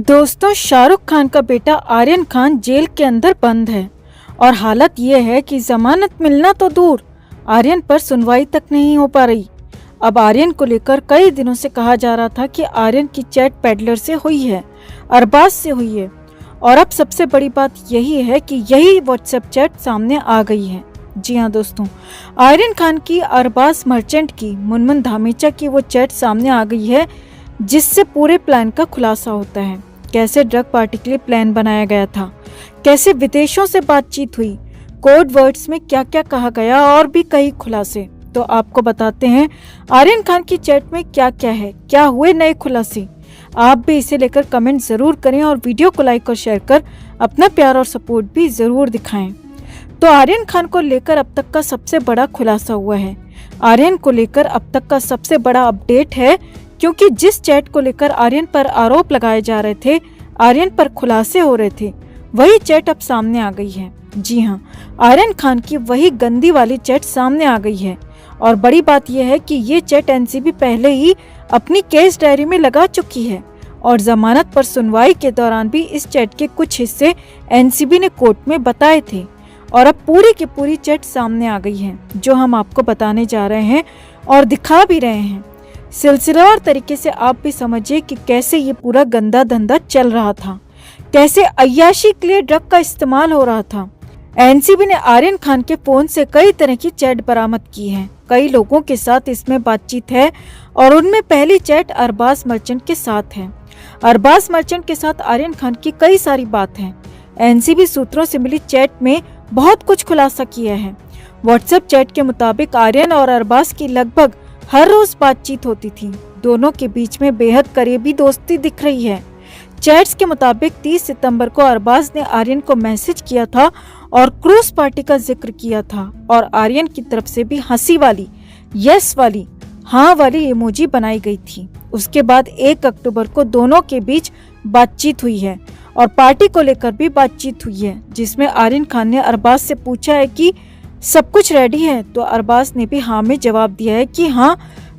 दोस्तों, शाहरुख खान का बेटा आर्यन खान जेल के अंदर बंद है और हालत ये है कि जमानत मिलना तो दूर, आर्यन पर सुनवाई तक नहीं हो पा रही। अब आर्यन को लेकर कई दिनों से कहा जा रहा था कि आर्यन की चैट पेडलर से हुई है, अरबाज से हुई है, और अब सबसे बड़ी बात यही है कि यही व्हाट्सएप चैट सामने आ गई है। जी हाँ दोस्तों, आर्यन खान की अरबाज मर्चेंट की मुनमुन धामीचा की वो चैट सामने आ गई है, जिससे पूरे प्लान का खुलासा होता है। कैसे ड्रग पार्टी के लिए प्लान बनाया गया था, कैसे विदेशों से बातचीत हुई, कोड वर्ड्स में क्या क्या कहा गया, और भी कई खुलासे। तो आपको बताते हैं आर्यन खान की चैट में क्या क्या है, क्या हुए नए खुलासे। आप भी इसे लेकर कमेंट जरूर करें और वीडियो को लाइक और शेयर कर अपना प्यार और सपोर्ट भी जरूर दिखाएं। तो आर्यन खान को लेकर अब तक का सबसे बड़ा खुलासा हुआ है। आर्यन को लेकर अब तक का सबसे बड़ा अपडेट है, क्योंकि जिस चैट को लेकर आर्यन पर आरोप लगाए जा रहे थे, आर्यन पर खुलासे हो रहे थे, वही चैट अब सामने आ गई है। जी हाँ, आर्यन खान की वही गंदी वाली चैट सामने आ गई है। और बड़ी बात यह है कि ये चैट एनसीबी पहले ही अपनी केस डायरी में लगा चुकी है और जमानत पर सुनवाई के दौरान भी इस चैट के कुछ हिस्से एनसीबी ने कोर्ट में बताए थे। और अब पूरी की पूरी चैट सामने आ गई है, जो हम आपको बताने जा रहे हैं और दिखा भी रहे हैं। सिलसिलेवार तरीके से आप भी समझिए कि कैसे ये पूरा गंदा धंधा चल रहा था, कैसे अय्याशी के लिए ड्रग का इस्तेमाल हो रहा था। एनसीबी ने आर्यन खान के फोन से कई तरह की चैट बरामद की है। कई लोगों के साथ इसमें बातचीत है और उनमें पहली चैट अरबाज मर्चेंट के साथ है। अरबाज मर्चेंट के साथ आर्यन खान की कई सारी बात है। एनसीबी सूत्रों से मिली चैट में बहुत कुछ खुलासा किया है। व्हाट्सएप चैट के मुताबिक आर्यन और अरबाज की लगभग हर रोज बातचीत होती थी। दोनों के बीच में बेहद करीबी दोस्ती दिख रही है। चैट्स के मुताबिक 30 सितंबर को अरबाज ने आर्यन को मैसेज किया था और क्रूज पार्टी का जिक्र किया था, और आर्यन की तरफ से भी हंसी वाली, यस वाली, हाँ वाली इमोजी बनाई गई थी। उसके बाद 1 अक्टूबर को दोनों के बीच बातचीत हुई है और पार्टी को लेकर भी बातचीत हुई है, जिसमें आर्यन खान ने अरबाज से पूछा है कि सब कुछ रेडी है, तो अरबाज ने भी हाँ में जवाब दिया है कि हाँ,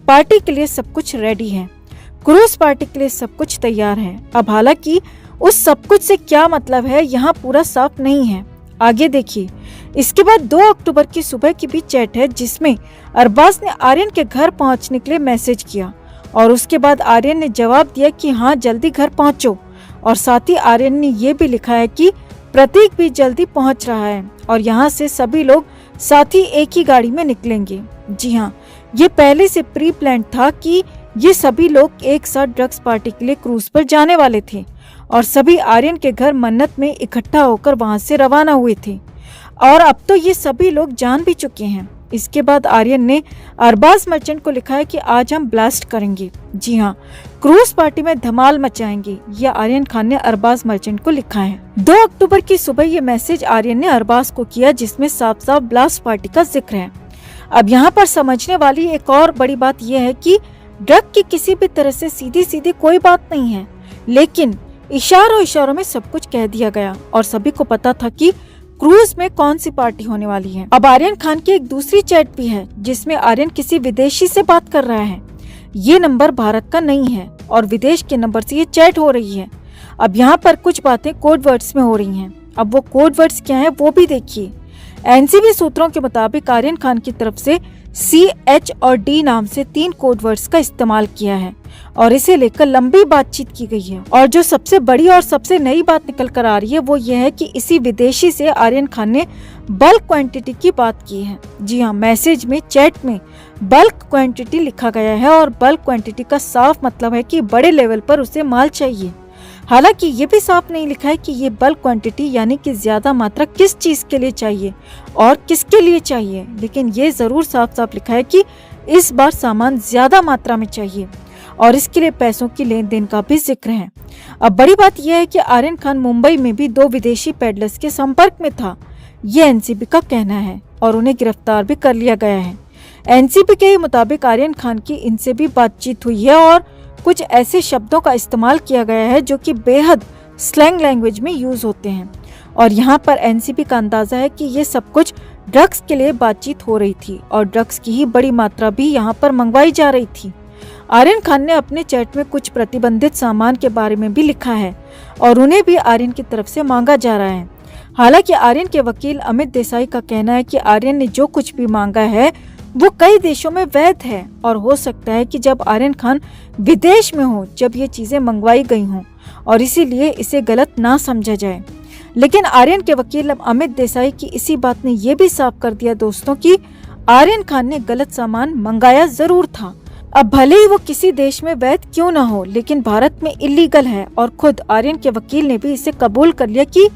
पार्टी के लिए सब कुछ रेडी है, क्रूज पार्टी के लिए सब कुछ तैयार है। अब हालांकि उस सब कुछ से क्या मतलब है, यहाँ पूरा साफ नहीं है। आगे देखिए। इसके बाद 2 अक्टूबर की सुबह की भी चैट है, जिसमें अरबाज ने आर्यन के घर पहुंचने के लिए मैसेज किया और उसके बाद आर्यन ने जवाब दिया कि हाँ, जल्दी घर पहुंचो। और साथ ही आर्यन ने ये भी लिखा है कि प्रतीक भी जल्दी पहुंच रहा है और यहाँ से सभी लोग साथ ही एक ही गाड़ी में निकलेंगे। जी हाँ, ये पहले से प्री प्लान था कि ये सभी लोग एक साथ ड्रग्स पार्टी के लिए क्रूज पर जाने वाले थे और सभी आर्यन के घर मन्नत में इकट्ठा होकर वहां से रवाना हुए थे, और अब तो ये सभी लोग जान भी चुके हैं। इसके बाद आर्यन ने अरबाज मर्चेंट को लिखा है कि आज हम ब्लास्ट करेंगे। जी हाँ, क्रूज पार्टी में धमाल मचाएंगे, यह आर्यन खान ने अरबाज मर्चेंट को लिखा है। 2 अक्टूबर की सुबह ये मैसेज आर्यन ने अरबाज को किया, जिसमें साफ साफ ब्लास्ट पार्टी का जिक्र है। अब यहाँ पर समझने वाली एक और बड़ी बात यह है कि ड्रग की किसी भी तरह से सीधी सीधी कोई बात नहीं है, लेकिन इशारों में सब कुछ कह दिया गया और सभी को पता था कि क्रूज में कौन सी पार्टी होने वाली है। अब आर्यन खान की एक दूसरी चैट भी है, जिसमें आर्यन किसी विदेशी से बात कर रहा है। ये नंबर भारत का नहीं है और विदेश के नंबर से ये चैट हो रही है। अब यहाँ पर कुछ बातें कोड वर्ड्स में हो रही हैं। अब वो कोड वर्ड्स क्या है, वो भी देखिए। एनसीबी सूत्रों के मुताबिक आर्यन खान की तरफ से CH और D नाम से 3 कोड वर्ड्स का इस्तेमाल किया है और इसे लेकर लंबी बातचीत की गई है। और जो सबसे बड़ी और सबसे नई बात निकल कर आ रही है, वो ये है कि इसी विदेशी से आर्यन खान ने बल्क क्वांटिटी की बात की है। जी हाँ, मैसेज में, चैट में बल्क क्वांटिटी लिखा गया है और बल्क क्वांटिटी का साफ मतलब है कि बड़े लेवल पर उसे माल चाहिए। हालांकि ये भी साफ नहीं लिखा है कि ये बल्क क्वांटिटी यानी कि ज्यादा मात्रा किस चीज के लिए चाहिए और किसके लिए चाहिए, लेकिन ये जरूर साफ साफ लिखा है कि इस बार सामान ज्यादा मात्रा में चाहिए और इसके लिए पैसों की लेन देन का भी जिक्र है। अब बड़ी बात यह है कि आर्यन खान मुंबई में भी 2 विदेशी पेडलर्स के संपर्क में था, ये एनसीबी का कहना है, और उन्हें गिरफ्तार भी कर लिया गया है। एनसीबी के मुताबिक आर्यन खान की इनसे भी बातचीत हुई है और कुछ ऐसे शब्दों का इस्तेमाल किया गया है जो कि बेहद स्लैंग लैंग्वेज में यूज होते हैं, और यहाँ पर एनसीबी का अंदाजा है कि ये सब कुछ ड्रग्स के लिए बातचीत हो रही थी और ड्रग्स की ही बड़ी मात्रा भी यहाँ पर मंगवाई जा रही थी। आर्यन खान ने अपने चैट में कुछ प्रतिबंधित सामान के बारे में भी लिखा है और उन्हें भी आर्यन की तरफ से मांगा जा रहा है। हालांकि आर्यन के वकील अमित देसाई का कहना है कि आर्यन ने जो कुछ भी मांगा है वो कई देशों में वैध है और हो सकता है कि जब आर्यन खान विदेश में हो जब ये चीजें मंगवाई गई हों और इसीलिए इसे गलत ना समझा जाए। लेकिन आर्यन के वकील अमित देसाई की इसी बात ने ये भी साफ कर दिया दोस्तों कि आर्यन खान ने गलत सामान मंगाया जरूर था। अब भले ही वो किसी देश में वैध क्यों ना हो, लेकिन भारत में इलीगल है और खुद आर्यन के वकील ने भी इसे कबूल कर लिया कि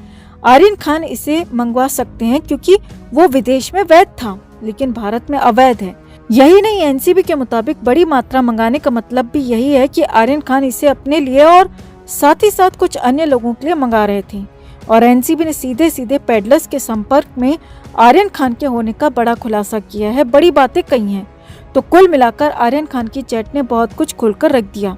आर्यन खान इसे मंगवा सकते हैं क्योंकि वो विदेश में वैध था लेकिन भारत में अवैध है। यही नहीं, एनसीबी के मुताबिक बड़ी मात्रा मंगाने का मतलब भी यही है कि आर्यन खान इसे अपने लिए और साथ ही साथ कुछ अन्य लोगों के लिए मंगा रहे थे और एनसीबी ने सीधे सीधे पेडलर्स के संपर्क में आर्यन खान के होने का बड़ा खुलासा किया है, बड़ी बातें कही हैं। तो कुल मिलाकर आर्यन खान की चैट ने बहुत कुछ खुलकर रख दिया।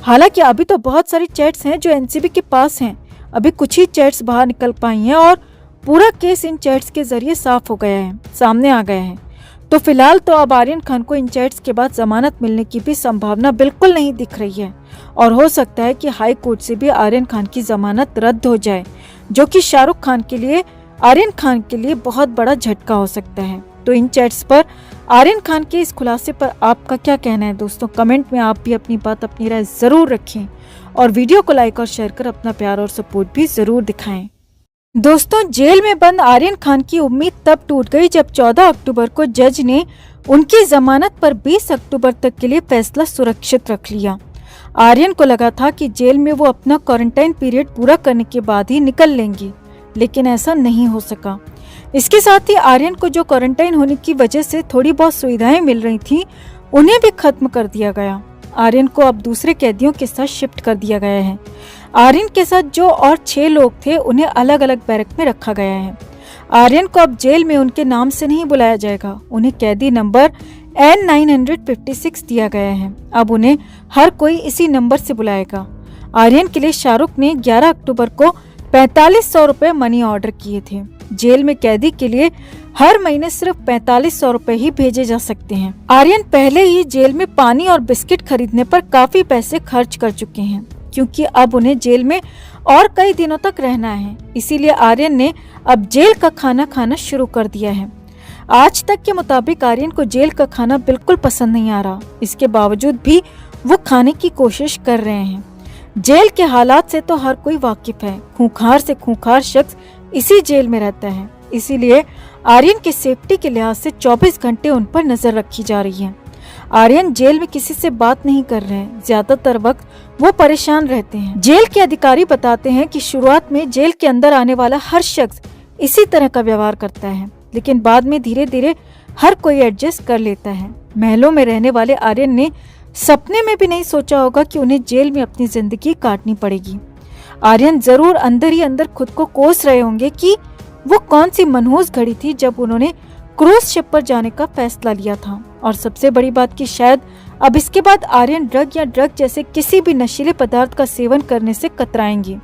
हालांकि अभी तो बहुत सारी चैट्स हैं जो एनसीबी के पास हैं, अभी कुछ ही चैट्स बाहर निकल पाई हैं और पूरा केस इन चैट्स के जरिए साफ हो गया है, सामने आ गया है। तो फिलहाल तो अब आर्यन खान को इन चैट्स के बाद जमानत मिलने की भी संभावना बिल्कुल नहीं दिख रही है और हो सकता है कि हाई कोर्ट से भी आर्यन खान की जमानत रद्द हो जाए, जो कि शाहरुख खान के लिए, आर्यन खान के लिए बहुत बड़ा झटका हो सकता है। तो इन चैट्स पर आर्यन खान के इस खुलासे पर आपका क्या कहना है दोस्तों? कमेंट में आप भी अपनी बात, अपनी राय जरूर रखें और वीडियो को लाइक और शेयर कर अपना प्यार और सपोर्ट भी जरूर दिखाएं। दोस्तों, जेल में बंद आर्यन खान की उम्मीद तब टूट गई जब 14 अक्टूबर को जज ने उनकी जमानत पर 20 अक्टूबर तक के लिए फैसला सुरक्षित रख लिया। आर्यन को लगा था कि जेल में वो अपना क्वारंटाइन पीरियड पूरा करने के बाद ही निकल लेंगे, लेकिन ऐसा नहीं हो सका। इसके साथ ही आर्यन को जो क्वारंटाइन होने की वजह से थोड़ी बहुत सुविधाएं मिल रही थी उन्हें भी खत्म कर दिया गया। आर्यन को अब दूसरे कैदियों के साथ शिफ्ट कर दिया गया है। आर्यन के साथ जो और 6 लोग थे उन्हें अलग अलग बैरक में रखा गया है। आर्यन को अब जेल में उनके नाम से नहीं बुलाया जाएगा, उन्हें कैदी नंबर N956 दिया गया है। अब उन्हें हर कोई इसी नंबर से बुलाएगा। आर्यन के लिए शाहरुख ने 11 अक्टूबर को 4500 रुपए मनी ऑर्डर किए थे। जेल में कैदी के लिए हर महीने सिर्फ 4500 रुपए ही भेजे जा सकते हैं। आर्यन पहले ही जेल में पानी और बिस्किट खरीदने पर काफी पैसे खर्च कर चुके हैं, क्योंकि अब उन्हें जेल में और कई दिनों तक रहना है। इसीलिए आर्यन ने अब जेल का खाना खाना शुरू कर दिया है। आज तक के मुताबिक आर्यन को जेल का खाना बिल्कुल पसंद नहीं आ रहा, इसके बावजूद भी वो खाने की कोशिश कर रहे हैं। जेल के हालात से तो हर कोई वाकिफ है, खूंखार से खूंखार शख्स इसी जेल में रहता है। इसीलिए आर्यन की सेफ्टी के लिहाज से 24 घंटे उन पर नजर रखी जा रही है। आर्यन जेल में किसी से बात नहीं कर रहे हैं, ज्यादातर वक्त वो परेशान रहते हैं। जेल के अधिकारी बताते हैं कि शुरुआत में जेल के अंदर आने वाला हर शख्स इसी तरह का व्यवहार करता है, लेकिन बाद में धीरे धीरे हर कोई एडजस्ट कर लेता है। महलों में रहने वाले आर्यन ने सपने में भी नहीं सोचा होगा कि उन्हें जेल में अपनी जिंदगी काटनी पड़ेगी। आर्यन जरूर अंदर ही अंदर खुद को कोस रहे होंगे कि वो कौन सी मनहूस घड़ी थी जब उन्होंने क्रूज शिप पर जाने का फैसला लिया था। और सबसे बड़ी बात कि शायद अब इसके बाद आर्यन ड्रग या ड्रग जैसे किसी भी नशीले पदार्थ का सेवन करने से कतराएंगे।